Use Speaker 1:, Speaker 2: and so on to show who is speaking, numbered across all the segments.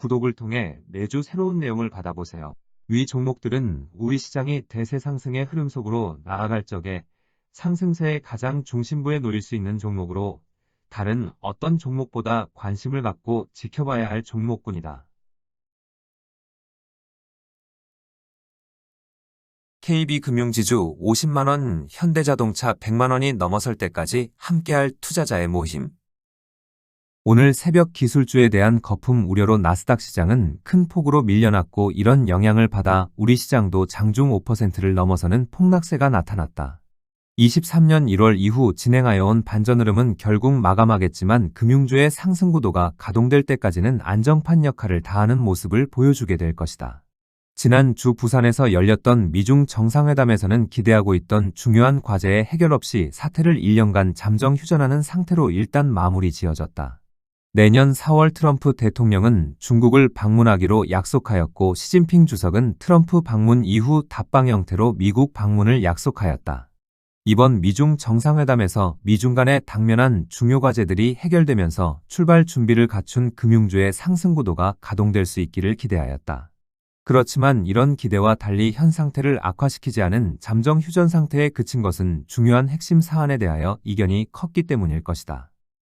Speaker 1: 구독을 통해 매주 새로운 내용을 받아보세요. 위 종목들은 우리 시장이 대세 상승의 흐름 속으로 나아갈 적에 상승세의 가장 중심부에 놓일 수 있는 종목으로 다른 어떤 종목보다 관심을 갖고 지켜봐야 할 종목군이다. KB금융지주 50만원, 현대자동차 100만원이 넘어설 때까지 함께할 투자자의 모임. 오늘 새벽 기술주에 대한 거품 우려로 나스닥 시장은 큰 폭으로 밀려났고, 이런 영향을 받아 우리 시장도 장중 5%를 넘어서는 폭락세가 나타났다. 23년 1월 이후 진행하여온 반전 흐름은 결국 마감하겠지만 금융주의 상승 구도가 가동될 때까지는 안정판 역할을 다하는 모습을 보여주게 될 것이다. 지난 주 부산에서 열렸던 미중 정상회담에서는 기대하고 있던 중요한 과제의 해결 없이 사태를 1년간 잠정 휴전하는 상태로 일단 마무리 지어졌다. 내년 4월 트럼프 대통령은 중국을 방문하기로 약속하였고, 시진핑 주석은 트럼프 방문 이후 답방 형태로 미국 방문을 약속하였다. 이번 미중 정상회담에서 미중 간의 당면한 중요 과제들이 해결되면서 출발 준비를 갖춘 금융주의 상승 구도가 가동될 수 있기를 기대하였다. 그렇지만 이런 기대와 달리 현 상태를 악화시키지 않은 잠정 휴전 상태에 그친 것은 중요한 핵심 사안에 대하여 이견이 컸기 때문일 것이다.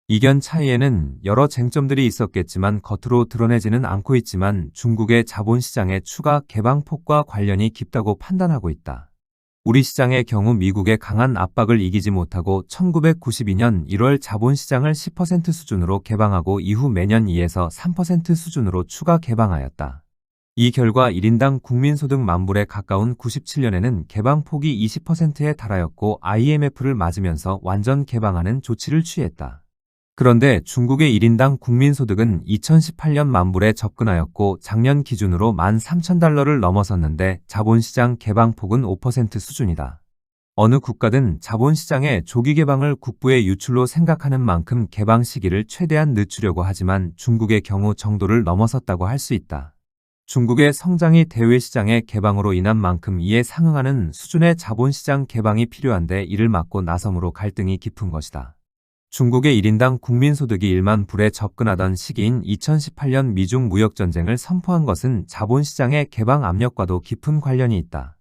Speaker 1: 이견 차이에는 여러 쟁점들이 있었겠지만 겉으로 드러내지는 않고 있지만 중국의 자본시장의 추가 개방폭과 관련이 깊다고 판단하고 있다. 우리 시장의 경우 미국의 강한 압박을 이기지 못하고 1992년 1월 자본시장을 10% 수준으로 개방하고 이후 매년 2에서 3% 수준으로 추가 개방하였다. 이 결과 1인당 국민소득 만불에 가까운 97년에는 개방폭이 20%에 달하였고 IMF를 맞으면서 완전 개방하는 조치를 취했다. 그런데 중국의 1인당 국민소득은 2018년 만불에 접근하였고 작년 기준으로 13,000달러를 넘어섰는데 자본시장 개방폭은 5% 수준이다. 어느 국가든 자본시장의 조기 개방을 국부의 유출로 생각하는 만큼 개방 시기를 최대한 늦추려고 하지만 중국의 경우 정도를 넘어섰다고 할 수 있다. 중국의 성장이 대외시장의 개방으로 인한 만큼 이에 상응하는 수준의 자본시장 개방이 필요한데 이를 막고 나섬으로 갈등이 깊은 것이다. 중국의 1인당 국민소득이 1만 불에 접근하던 시기인 2018년 미중 무역전쟁을 선포한 것은 자본시장의 개방 압력과도 깊은 관련이 있다.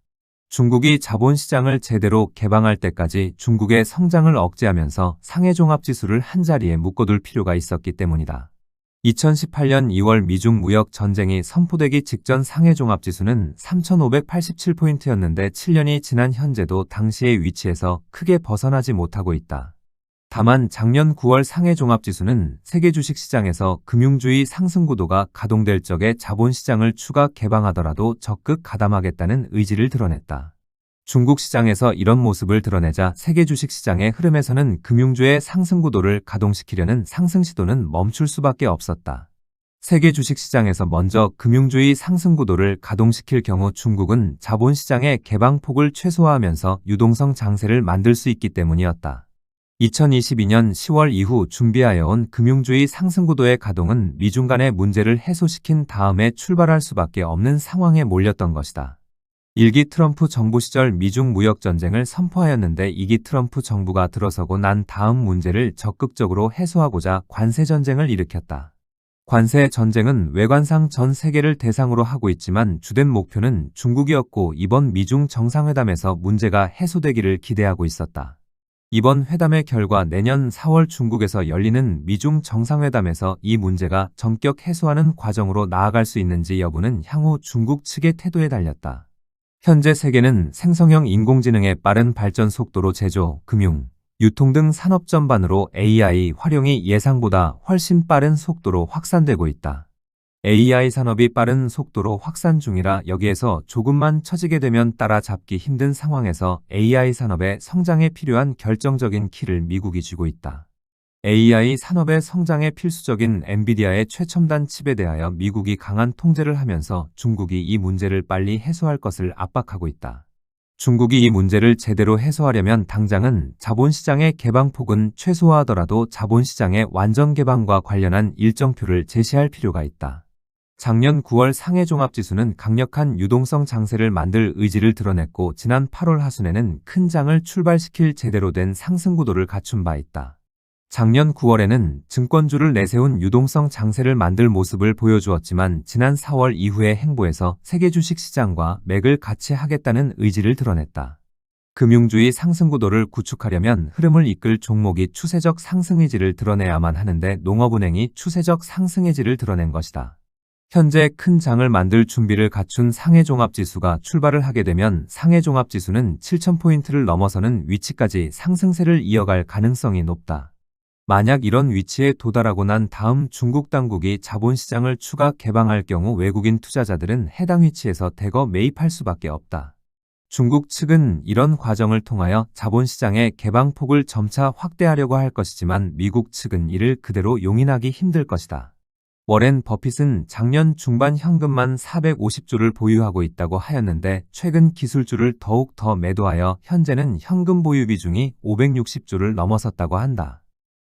Speaker 1: 중국이 자본시장을 제대로 개방할 때까지 중국의 성장을 억제하면서 상해종합지수를 한자리에 묶어둘 필요가 있었기 때문이다. 2018년 2월 미중 무역 전쟁이 선포되기 직전 상해종합지수는 3,587포인트였는데 7년이 지난 현재도 당시의 위치에서 크게 벗어나지 못하고 있다. 다만 작년 9월 상해종합지수는 세계 주식시장에서 금융주의 상승구도가 가동될 적에 자본시장을 추가 개방하더라도 적극 가담하겠다는 의지를 드러냈다. 중국 시장에서 이런 모습을 드러내자 세계 주식시장의 흐름에서는 금융주의 상승구도를 가동시키려는 상승시도는 멈출 수밖에 없었다. 세계 주식시장에서 먼저 금융주의 상승구도를 가동시킬 경우 중국은 자본시장의 개방폭을 최소화하면서 유동성 장세를 만들 수 있기 때문이었다. 2022년 10월 이후 준비하여온 금융주의 상승구도의 가동은 미중 간의 문제를 해소시킨 다음에 출발할 수밖에 없는 상황에 몰렸던 것이다. 1기 트럼프 정부 시절 미중 무역전쟁을 선포하였는데 2기 트럼프 정부가 들어서고 난 다음 문제를 적극적으로 해소하고자 관세전쟁을 일으켰다. 관세전쟁은 외관상 전 세계를 대상으로 하고 있지만 주된 목표는 중국이었고 이번 미중 정상회담에서 문제가 해소되기를 기대하고 있었다. 이번 회담의 결과 내년 4월 중국에서 열리는 미중 정상회담에서 이 문제가 전격 해소하는 과정으로 나아갈 수 있는지 여부는 향후 중국 측의 태도에 달렸다. 현재 세계는 생성형 인공지능의 빠른 발전 속도로 제조, 금융, 유통 등 산업 전반으로 AI 활용이 예상보다 훨씬 빠른 속도로 확산되고 있다. AI 산업이 빠른 속도로 확산 중이라 여기에서 조금만 처지게 되면 따라잡기 힘든 상황에서 AI 산업의 성장에 필요한 결정적인 키를 미국이 쥐고 있다. AI 산업의 성장에 필수적인 엔비디아의 최첨단 칩에 대하여 미국이 강한 통제를 하면서 중국이 이 문제를 빨리 해소할 것을 압박하고 있다. 중국이 이 문제를 제대로 해소하려면 당장은 자본시장의 개방폭은 최소화하더라도 자본시장의 완전 개방과 관련한 일정표를 제시할 필요가 있다. 작년 9월 상해종합지수는 강력한 유동성 장세를 만들 의지를 드러냈고 지난 8월 하순에는 큰 장을 출발시킬 제대로 된 상승구도를 갖춘 바 있다. 작년 9월에는 증권주를 내세운 유동성 장세를 만들 모습을 보여주었지만 지난 4월 이후의 행보에서 세계 주식시장과 맥을 같이 하겠다는 의지를 드러냈다. 금융주의 상승구도를 구축하려면 흐름을 이끌 종목이 추세적 상승 의지를 드러내야만 하는데 농업은행이 추세적 상승 의지를 드러낸 것이다. 현재 큰 장을 만들 준비를 갖춘 상해종합지수가 출발을 하게 되면 상해종합지수는 7,000포인트를 넘어서는 위치까지 상승세를 이어갈 가능성이 높다. 만약 이런 위치에 도달하고 난 다음 중국 당국이 자본시장을 추가 개방할 경우 외국인 투자자들은 해당 위치에서 대거 매입할 수밖에 없다. 중국 측은 이런 과정을 통하여 자본시장의 개방폭을 점차 확대하려고 할 것이지만 미국 측은 이를 그대로 용인하기 힘들 것이다. 워렌 버핏은 작년 중반 현금만 450조를 보유하고 있다고 하였는데 최근 기술주를 더욱 더 매도하여 현재는 현금 보유 비중이 560조를 넘어섰다고 한다.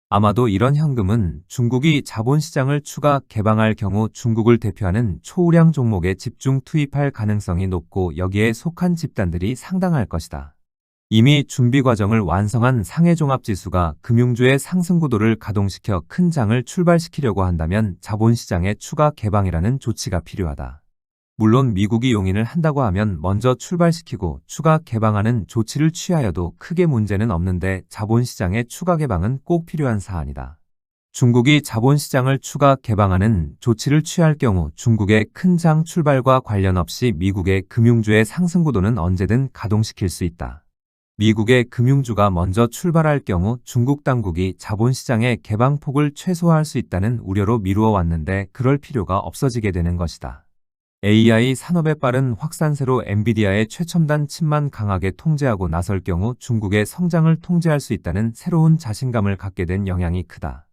Speaker 1: 아마도 이런 현금은 중국이 자본시장을 추가 개방할 경우 중국을 대표하는 초우량 종목에 집중 투입할 가능성이 높고 여기에 속한 집단들이 상당할 것이다. 이미 준비 과정을 완성한 상해종합지수가 금융주의 상승구도를 가동시켜 큰 장을 출발시키려고 한다면 자본시장의 추가 개방이라는 조치가 필요하다. 물론 미국이 용인을 한다고 하면 먼저 출발시키고 추가 개방하는 조치를 취하여도 크게 문제는 없는데 자본시장의 추가 개방은 꼭 필요한 사안이다. 중국이 자본시장을 추가 개방하는 조치를 취할 경우 중국의 큰 장 출발과 관련 없이 미국의 금융주의 상승구도는 언제든 가동시킬 수 있다. 미국의 금융주가 먼저 출발할 경우 중국 당국이 자본시장의 개방폭을 최소화할 수 있다는 우려로 미루어 왔는데 그럴 필요가 없어지게 되는 것이다. AI 산업의 빠른 확산세로 엔비디아의 최첨단 칩만 강하게 통제하고 나설 경우 중국의 성장을 통제할 수 있다는 새로운 자신감을 갖게 된 영향이 크다.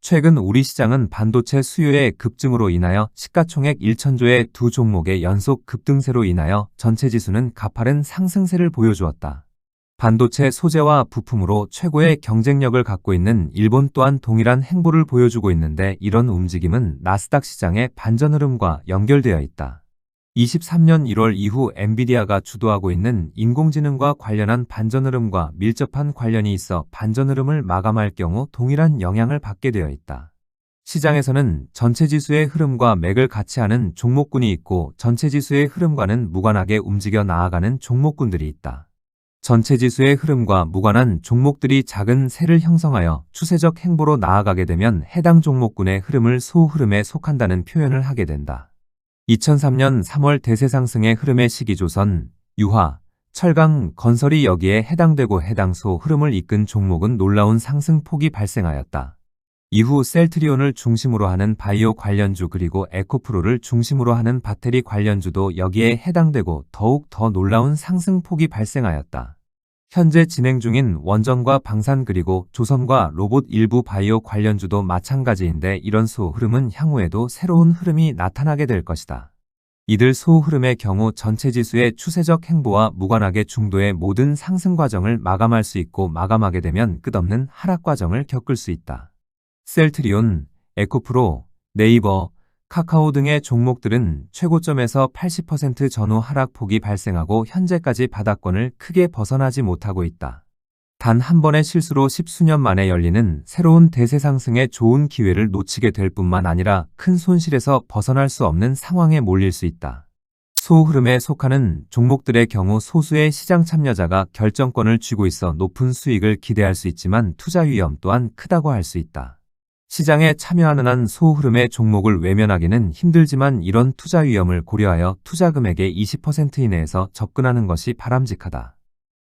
Speaker 1: 최근 우리 시장은 반도체 수요의 급증으로 인하여 시가총액 1,000조의 두 종목의 연속 급등세로 인하여 전체 지수는 가파른 상승세를 보여주었다. 반도체 소재와 부품으로 최고의 경쟁력을 갖고 있는 일본 또한 동일한 행보를 보여주고 있는데 이런 움직임은 나스닥 시장의 반전 흐름과 연결되어 있다. 23년 1월 이후 엔비디아가 주도하고 있는 인공지능과 관련한 반전 흐름과 밀접한 관련이 있어 반전 흐름을 마감할 경우 동일한 영향을 받게 되어 있다. 시장에서는 전체 지수의 흐름과 맥을 같이 하는 종목군이 있고 전체 지수의 흐름과는 무관하게 움직여 나아가는 종목군들이 있다. 전체 지수의 흐름과 무관한 종목들이 작은 세를 형성하여 추세적 행보로 나아가게 되면 해당 종목군의 흐름을 소흐름에 속한다는 표현을 하게 된다. 2003년 3월 대세상승의 흐름의 시기조선, 유화, 철강, 건설이 여기에 해당되고 해당 소흐름을 이끈 종목은 놀라운 상승폭이 발생하였다. 이후 셀트리온을 중심으로 하는 바이오 관련주 그리고 에코프로를 중심으로 하는 배터리 관련주도 여기에 해당되고 더욱 더 놀라운 상승폭이 발생하였다. 현재 진행 중인 원전과 방산 그리고 조선과 로봇 일부 바이오 관련주도 마찬가지인데 이런 소흐름은 향후에도 새로운 흐름이 나타나게 될 것이다. 이들 소흐름의 경우 전체 지수의 추세적 행보와 무관하게 중도의 모든 상승 과정을 마감할 수 있고 마감하게 되면 끝없는 하락 과정을 겪을 수 있다. 셀트리온, 에코프로, 네이버, 카카오 등의 종목들은 최고점에서 80% 전후 하락폭이 발생하고 현재까지 바닥권을 크게 벗어나지 못하고 있다. 단 한 번의 실수로 십수년 만에 열리는 새로운 대세 상승의 좋은 기회를 놓치게 될 뿐만 아니라 큰 손실에서 벗어날 수 없는 상황에 몰릴 수 있다. 소흐름에 속하는 종목들의 경우 소수의 시장 참여자가 결정권을 쥐고 있어 높은 수익을 기대할 수 있지만 투자 위험 또한 크다고 할 수 있다. 시장에 참여하는 한 소흐름의 종목을 외면하기는 힘들지만 이런 투자 위험을 고려하여 투자 금액의 20% 이내에서 접근하는 것이 바람직하다.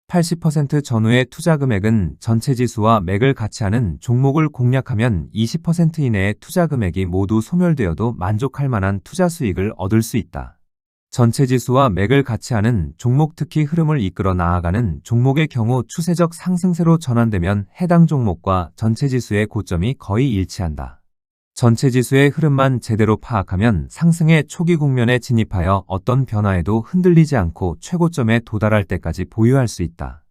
Speaker 1: 80% 전후의 투자 금액은 전체 지수와 맥을 같이 하는 종목을 공략하면 20% 이내의 투자 금액이 모두 소멸되어도 만족할 만한 투자 수익을 얻을 수 있다. 전체 지수와 맥을 같이 하는 종목 특히 흐름을 이끌어 나아가는 종목의 경우 추세적 상승세로 전환되면 해당 종목과 전체 지수의 고점이 거의 일치한다. 전체 지수의 흐름만 제대로 파악하면 상승의 초기 국면에 진입하여 어떤 변화에도 흔들리지 않고 최고점에 도달할 때까지 보유할 수 있다.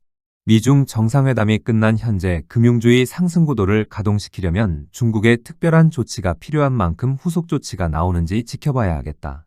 Speaker 1: 미중 정상회담이 끝난 현재 금융주의 상승구도를 가동시키려면 중국의 특별한 조치가 필요한 만큼 후속 조치가 나오는지 지켜봐야 하겠다.